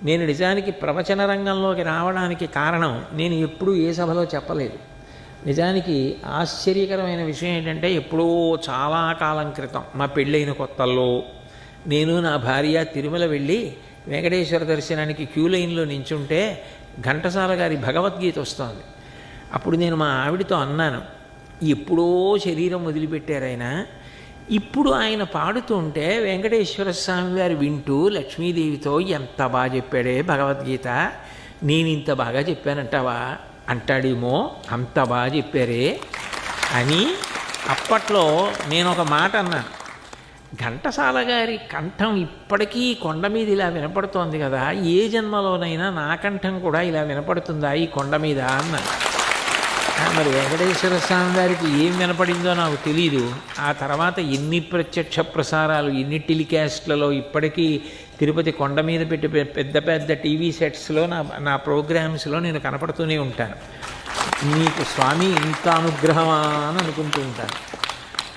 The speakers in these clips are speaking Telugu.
నేను నిజానికి ప్రవచన రంగంలోకి రావడానికి కారణం నేను ఎప్పుడూ ఏ సభలో చెప్పలేదు. నిజానికి ఆశ్చర్యకరమైన విషయం ఏంటంటే, ఎప్పుడో చాలా కాలం క్రితం మా పెళ్ళైన కొత్తల్లో నేను నా భార్య తిరుమల వెళ్ళి వెంకటేశ్వర దర్శనానికి క్యూ లైన్లో నించుంటే ఘంటసాల గారి భగవద్గీత వస్తోంది. అప్పుడు నేను మా ఆవిడతో అన్నాను, ఎప్పుడో శరీరం వదిలిపెట్టారు ఆయన, ఇప్పుడు ఆయన పాడుతుంటే వెంకటేశ్వర స్వామి వారు వింటూ లక్ష్మీదేవితో ఎంత బాగా చెప్పాడే భగవద్గీత, నేను ఇంత బాగా చెప్పానంటావా అంటాడేమో, అంత బాగా చెప్పారే అని అప్పట్లో నేను ఒక మాట అన్నాను. ఘంటసాల గారి కంఠం ఇప్పటికీ కొండ మీద ఇలా వినపడుతోంది కదా, ఏ జన్మలోనైనా నా కంఠం కూడా ఇలా వినపడుతుందా ఈ కొండ మీద అన్నాను. మరి వెంకటేశ్వర స్వామి గారికి ఏం వినపడిందో నాకు తెలీదు. ఆ తర్వాత ఎన్ని ప్రత్యక్ష ప్రసారాలు, ఎన్ని టెలికాస్ట్లలో ఇప్పటికీ తిరుపతి కొండ మీద పెట్టి పెద్ద పెద్ద టీవీ సెట్స్లో నా ప్రోగ్రామ్స్లో నేను కనపడుతూనే ఉంటాను. నీకు స్వామి ఇంత అనుగ్రహమా అని అనుకుంటూ ఉంటాను.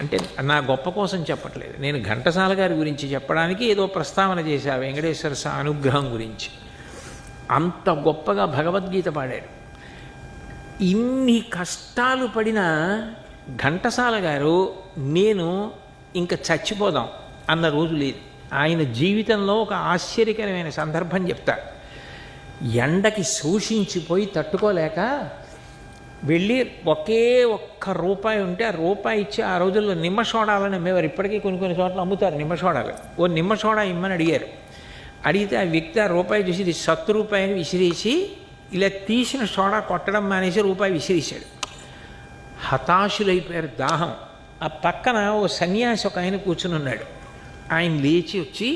అంటే నా గొప్ప కోసం చెప్పట్లేదు, నేను ఘంటసాల గారి గురించి చెప్పడానికి ఏదో ప్రస్తావన చేశా వెంకటేశ్వర స్వామి అనుగ్రహం గురించి. అంత గొప్పగా భగవద్గీత పాడాడు. ఇన్ని కష్టాలు పడిన ఘంటసాల గారు నేను ఇంకా చచ్చిపోదాం అన్న రోజు లేదు. ఆయన జీవితంలో ఒక ఆశ్చర్యకరమైన సందర్భం చెప్తా. ఎండకి శోషించిపోయి తట్టుకోలేక వెళ్ళి ఒకే ఒక్క రూపాయి ఉంటే ఆ రూపాయి ఇచ్చి, ఆ రోజుల్లో నిమ్మ సోడాలని అమ్మేవారు, ఇప్పటికీ కొన్ని కొన్ని చోట్ల అమ్ముతారు నిమ్మ సోడాలు. ఓ నిమ్మ సోడా ఇమ్మని అడిగారు. అడిగితే ఆ వ్యక్తి ఆ రూపాయి చూసి ఇది 70 రూపాయని విసిరేసి ఇలా తీసిన సోడా కొట్టడం మానేసి రూపాయి విసిరేశాడు. హతాశులైపోయారు. దాహం. ఆ పక్కన ఓ సన్యాసి ఒక ఆయన కూర్చుని ఉన్నాడు. ఆయన లేచి వచ్చి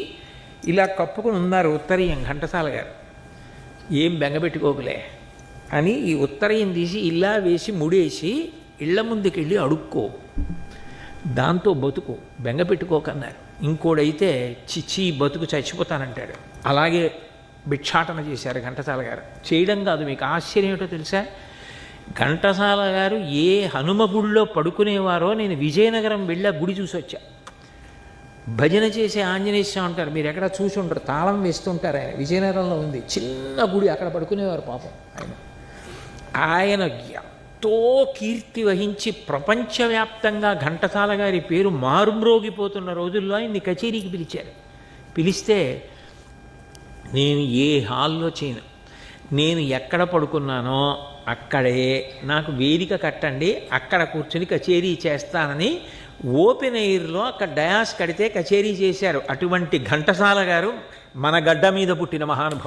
ఇలా కప్పుకుని ఉన్నారు ఉత్తరీయం ఘంటసాల గారు. ఏం బెంగపెట్టుకోకులే అని ఈ ఉత్తరీయం తీసి ఇలా వేసి ముడేసి ఇళ్ల ముందుకెళ్ళి అడుక్కో, దాంతో బతుకు, బెంగపెట్టుకోకన్నారు. ఇంకోడైతే చిచ్చి బతుకు చచ్చిపోతానంటాడు. అలాగే భిక్షాటన చేశారు ఘంటసాల గారు. చేయడం కాదు, మీకు ఆశ్చర్యం ఏంటో తెలుసా, ఘంటసాల గారు ఏ హనుమ గుడిలో పడుకునేవారో నేను విజయనగరం వెళ్ళి గుడి చూసి వచ్చా. భజన చేసే ఆంజనేయ స్వామి ఉంటారు, మీరు ఎక్కడ చూసి ఉంటారు, తాళం వేస్తుంటారు. ఆయన విజయనగరంలో ఉంది చిన్న గుడి, అక్కడ పడుకునేవారు పాపం. ఆయన ఎంతో కీర్తి వహించి ప్రపంచవ్యాప్తంగా ఘంటసాల గారి పేరు మారుమ్రోగిపోతున్న రోజుల్లో ఆయన్ని కచేరీకి పిలిచారు. పిలిస్తే నేను ఏ హాల్లో చేయను, నేను ఎక్కడ పడుకున్నానో అక్కడే నాకు వేదిక కట్టండి, అక్కడ కూర్చుని కచేరీ చేస్తానని ఓపెన్ ఎయిర్లో అక్కడ డయాస్ కడితే కచేరీ చేశారు. అటువంటి ఘంటసాల గారు మన గడ్డ మీద పుట్టిన మహానుభావుడు.